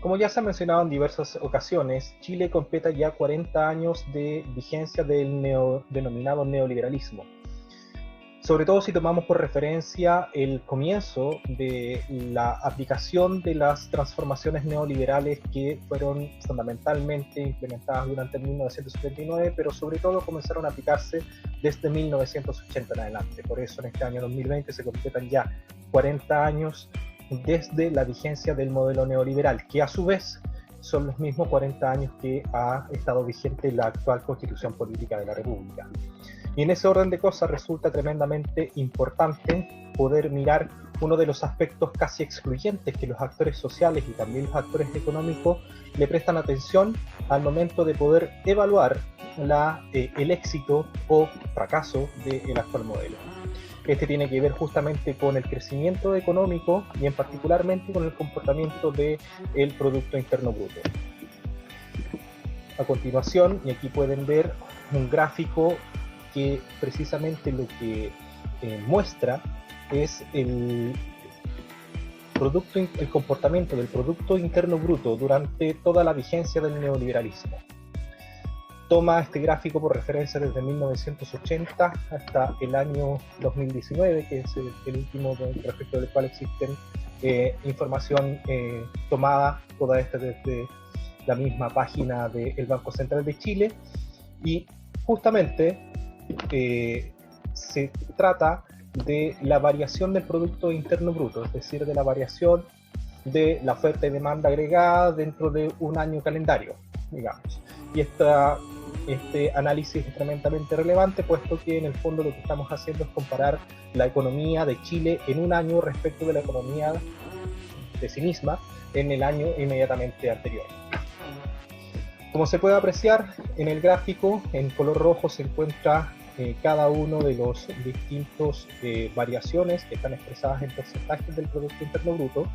Como ya se ha mencionado en diversas ocasiones, Chile completa ya 40 años de vigencia del denominado neoliberalismo. Sobre todo si tomamos por referencia el comienzo de la aplicación de las transformaciones neoliberales que fueron fundamentalmente implementadas durante 1979, pero sobre todo comenzaron a aplicarse desde 1980 en adelante. Por eso en este año 2020 se completan ya 40 años desde la vigencia del modelo neoliberal, que a su vez son los mismos 40 años que ha estado vigente la actual Constitución Política de la República. Y en ese orden de cosas resulta tremendamente importante poder mirar uno de los aspectos casi excluyentes que los actores sociales y también los actores económicos le prestan atención al momento de poder evaluar el éxito o fracaso del actual modelo. Este tiene que ver justamente con el crecimiento económico y en particularmente con el comportamiento del Producto Interno Bruto. A continuación, y aquí pueden ver un gráfico que precisamente lo que muestra es el comportamiento del Producto Interno Bruto durante toda la vigencia del neoliberalismo. Toma este gráfico por referencia desde 1980 hasta el año 2019, que es el último respecto del cual existen información tomada, toda esta desde la misma página del Banco Central de Chile, y justamente se trata de la variación del Producto Interno Bruto, es decir, de la variación de la oferta y demanda agregada dentro de un año calendario, digamos. Y este análisis es tremendamente relevante, puesto que en el fondo lo que estamos haciendo es comparar la economía de Chile en un año respecto de la economía de sí misma en el año inmediatamente anterior. Como se puede apreciar en el gráfico, en color rojo se encuentra cada uno de los distintos variaciones que están expresadas en porcentajes del Producto Interno Bruto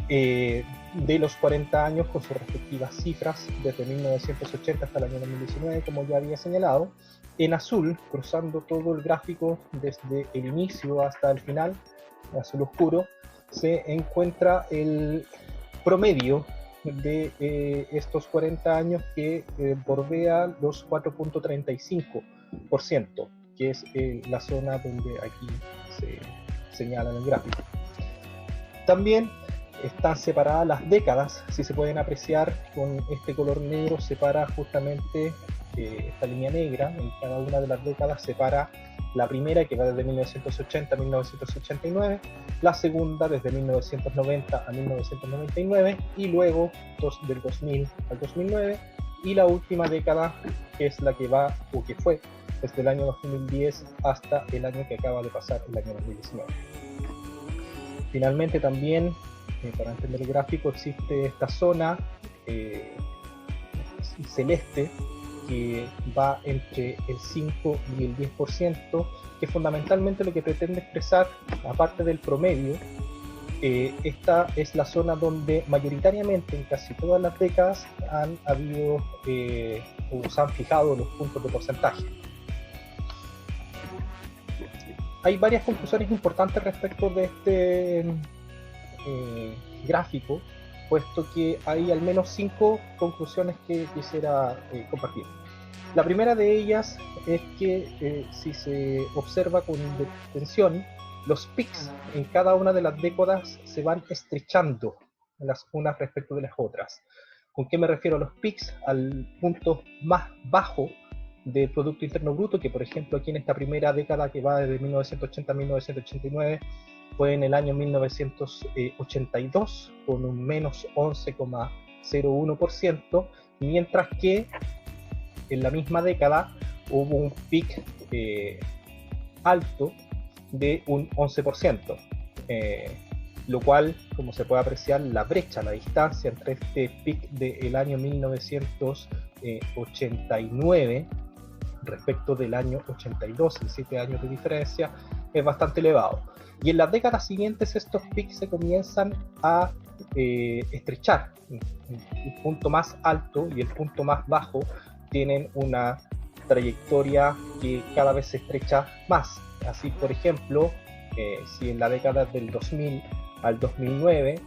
de los 40 años con sus respectivas cifras desde 1980 hasta el año 2019, como ya había señalado. En azul, cruzando todo el gráfico desde el inicio hasta el final, azul oscuro, se encuentra el promedio de estos 40 años que bordea los 4.35%, que es la zona donde aquí se señala en el gráfico. También están separadas las décadas, si se pueden apreciar con este color negro, separa justamente esta línea negra, en cada una de las décadas separa la primera, que va desde 1980 a 1989, la segunda desde 1990 a 1999, y luego del 2000 al 2009, y la última década, que es la que va, o que fue, desde el año 2010 hasta el año que acaba de pasar, el año 2019. Finalmente también, para entender el gráfico, existe esta zona celeste que va entre el 5 y el 10%, que fundamentalmente lo que pretende expresar, aparte del promedio, esta es la zona donde mayoritariamente en casi todas las décadas han habido o se han fijado los puntos de porcentaje. Hay varias conclusiones importantes respecto de este gráfico, puesto que hay al menos 5 conclusiones que quisiera compartir. La primera de ellas es que si se observa con detención, los pics en cada una de las décadas se van estrechando las unas respecto de las otras. ¿Con qué me refiero a los pics? Al punto más bajo del Producto Interno Bruto, que por ejemplo aquí en esta primera década que va desde 1980 a 1989, fue en el año 1982 con un menos 11,01%, mientras que en la misma década hubo un pic alto de un 11%, lo cual, como se puede apreciar, la brecha, la distancia entre este pic del año 1989 respecto del año 82, en 7 años de diferencia, es bastante elevado. Y en las décadas siguientes estos pics se comienzan a estrechar. El punto más alto y el punto más bajo tienen una trayectoria que cada vez se estrecha más. Así, por ejemplo, si en la década del 2000 al 2009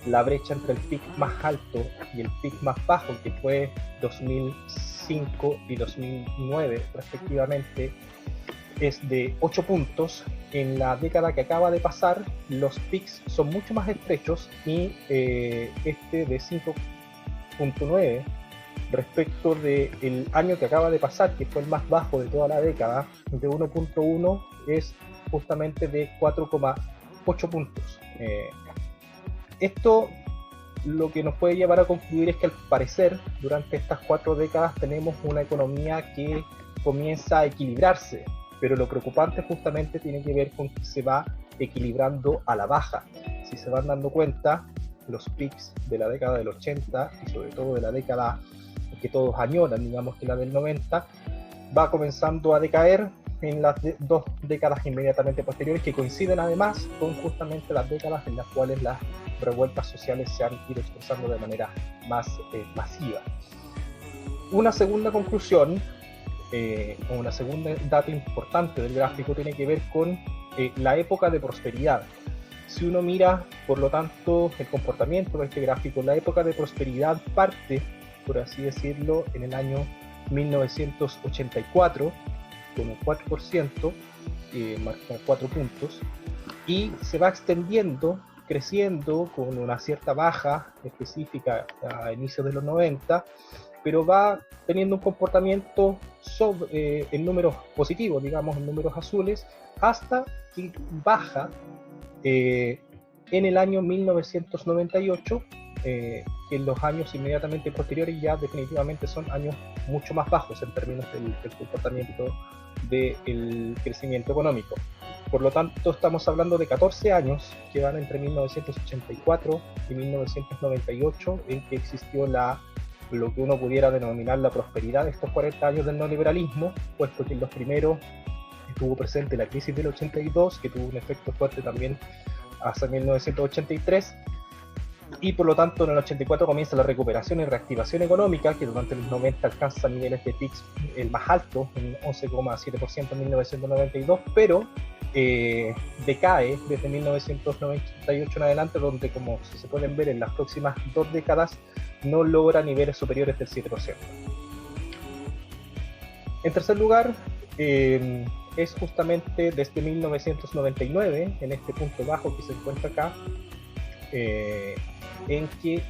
la brecha entre el pic más alto y el pic más bajo, que fue 2005 y 2009 respectivamente, es de 8 puntos. En la década que acaba de pasar, los pics son mucho más estrechos y este de 5.9 respecto del año que acaba de pasar, que fue el más bajo de toda la década, de 1.1, es justamente de 4,8 puntos. Esto lo que nos puede llevar a concluir es que al parecer durante estas 4 décadas tenemos una economía que comienza a equilibrarse, pero lo preocupante justamente tiene que ver con que se va equilibrando a la baja. Si se van dando cuenta, los pics de la década del 80 y sobre todo de la década que todos añoran, digamos que la del 90, va comenzando a decaer en las 2 décadas inmediatamente posteriores, que coinciden además con justamente las décadas en las cuales las revueltas sociales se han ido expresando de manera más masiva. Una segunda conclusión, o una segunda dato importante del gráfico, tiene que ver con la época de prosperidad. Si uno mira, por lo tanto, el comportamiento de este gráfico, la época de prosperidad parte, por así decirlo, en el año 1984, con un 4%, marca 4 puntos, y se va extendiendo, creciendo con una cierta baja específica a inicios de los 90, pero va teniendo un comportamiento en números positivos, digamos en números azules, hasta que baja en el año 1998, que en los años inmediatamente posteriores ya definitivamente son años mucho más bajos en términos del comportamiento del crecimiento económico. Por lo tanto, estamos hablando de 14 años que van entre 1984 y 1998, en que existió lo que uno pudiera denominar la prosperidad de estos 40 años del neoliberalismo, puesto que en los primeros estuvo presente la crisis del 82, que tuvo un efecto fuerte también hasta 1983, y por lo tanto en el 84 comienza la recuperación y reactivación económica, que durante los 90 alcanza niveles de PIB el más alto, en 11,7% en 1992, pero decae desde 1998 en adelante, donde, como se pueden ver en las próximas 2 décadas, no logra niveles superiores del 7%. En tercer lugar, es justamente desde 1999, en este punto bajo que se encuentra acá, en que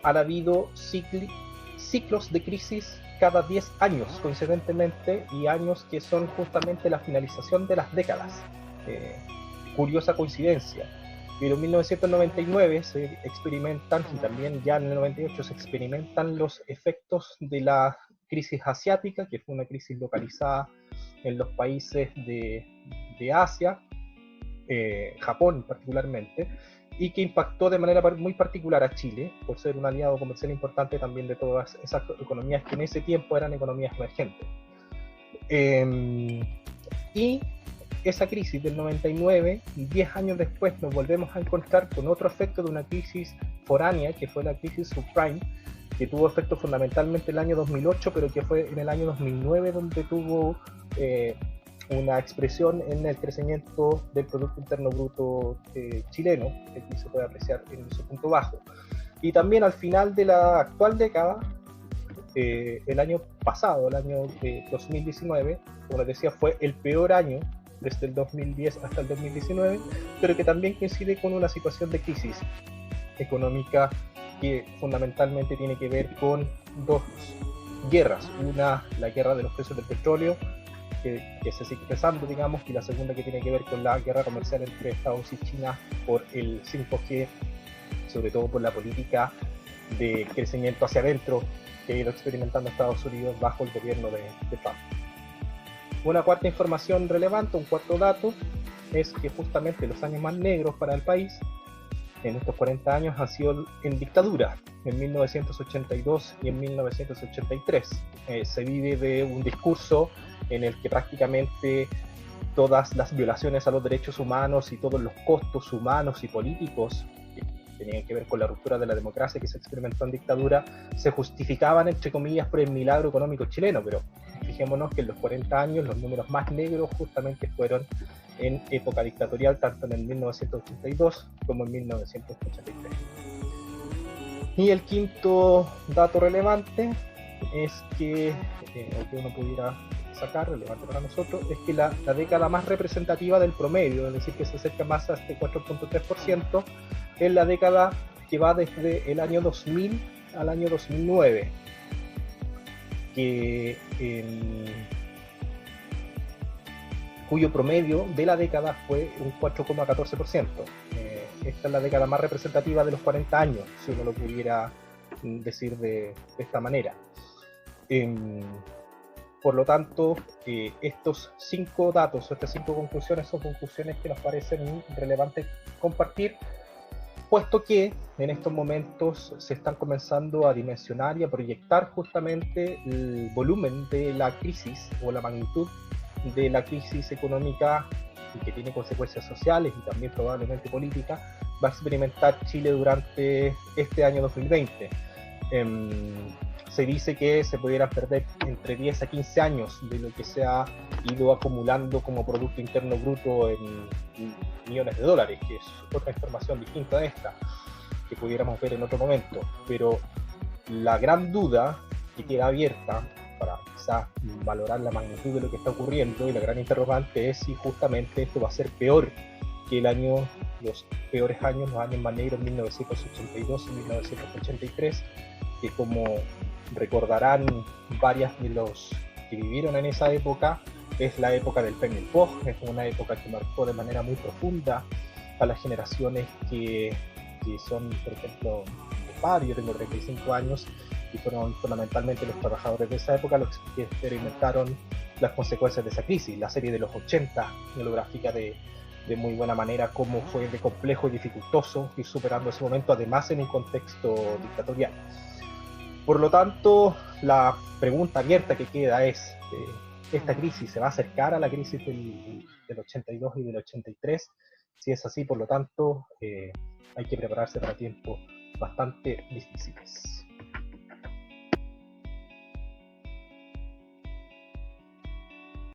han habido ciclos de crisis cada 10 años, coincidentemente, y años que son justamente la finalización de las décadas. Curiosa coincidencia. Pero en 1999 se experimentan, y también ya en el 98 se experimentan los efectos de la crisis asiática, que fue una crisis localizada en los países de Asia, Japón particularmente, y que impactó de manera muy particular a Chile, por ser un aliado comercial importante también de todas esas economías que en ese tiempo eran economías emergentes. Y esa crisis del 99, 10 años después nos volvemos a encontrar con otro efecto de una crisis foránea, que fue la crisis subprime, que tuvo efecto fundamentalmente el año 2008, pero que fue en el año 2009 donde tuvo una expresión en el crecimiento del Producto Interno Bruto chileno, que aquí se puede apreciar en su punto bajo. Y también al final de la actual década, el año pasado, el año 2019, como les decía, fue el peor año desde el 2010 hasta el 2019, pero que también coincide con una situación de crisis económica que fundamentalmente tiene que ver con 2 guerras. Una, la guerra de los precios del petróleo, que se sigue expresando, digamos, y la segunda que tiene que ver con la guerra comercial entre Estados y China por el 5G, sobre todo por la política de crecimiento hacia adentro que ha ido experimentando Estados Unidos bajo el gobierno de Trump. Una cuarta información relevante, un cuarto dato, es que justamente los años más negros para el país en estos 40 años han sido en dictadura, en 1982 y en 1983. Se vive de un discurso en el que prácticamente todas las violaciones a los derechos humanos y todos los costos humanos y políticos que tenían que ver con la ruptura de la democracia que se experimentó en dictadura se justificaban, entre comillas, por el milagro económico chileno, pero fijémonos que en los 40 años los números más negros justamente fueron en época dictatorial, tanto en el 1982 como en 1983. Y el quinto dato relevante es que, o que uno pudiera sacar, relevante para nosotros, es que la década más representativa del promedio, es decir, que se acerca más a este 4.3%, es la década que va desde el año 2000 al año 2009, cuyo promedio de la década fue un 4,14%. Esta es la década más representativa de los 40 años, si uno lo pudiera decir de esta manera. Por lo tanto, estos 5 datos, estas 5 conclusiones son conclusiones que nos parecen relevantes compartir, puesto que en estos momentos se están comenzando a dimensionar y a proyectar justamente el volumen de la crisis o la magnitud de la crisis económica y que tiene consecuencias sociales y también probablemente políticas, va a experimentar Chile durante este año 2020. Se dice que se pudieran perder entre 10 a 15 años de lo que se ha ido acumulando como Producto Interno Bruto en millones de dólares, que es otra información distinta de esta, que pudiéramos ver en otro momento. Pero la gran duda que queda abierta para quizás valorar la magnitud de lo que está ocurriendo, y la gran interrogante es si justamente esto va a ser peor que los peores años, los años más negros, 1982 y 1983, que como recordarán varias de los que vivieron en esa época, es la época del Peñalpoj, es una época que marcó de manera muy profunda a las generaciones que son, por ejemplo, mi padre, yo tengo 35 años, y fueron fundamentalmente los trabajadores de esa época los que experimentaron las consecuencias de esa crisis. La serie de los 80 lo grafica de muy buena manera cómo fue de complejo y dificultoso ir superando ese momento, además en un contexto dictatorial. Por lo tanto, la pregunta abierta que queda es, ¿esta crisis se va a acercar a la crisis del 82 y del 83? Si es así, por lo tanto, hay que prepararse para tiempos bastante difíciles.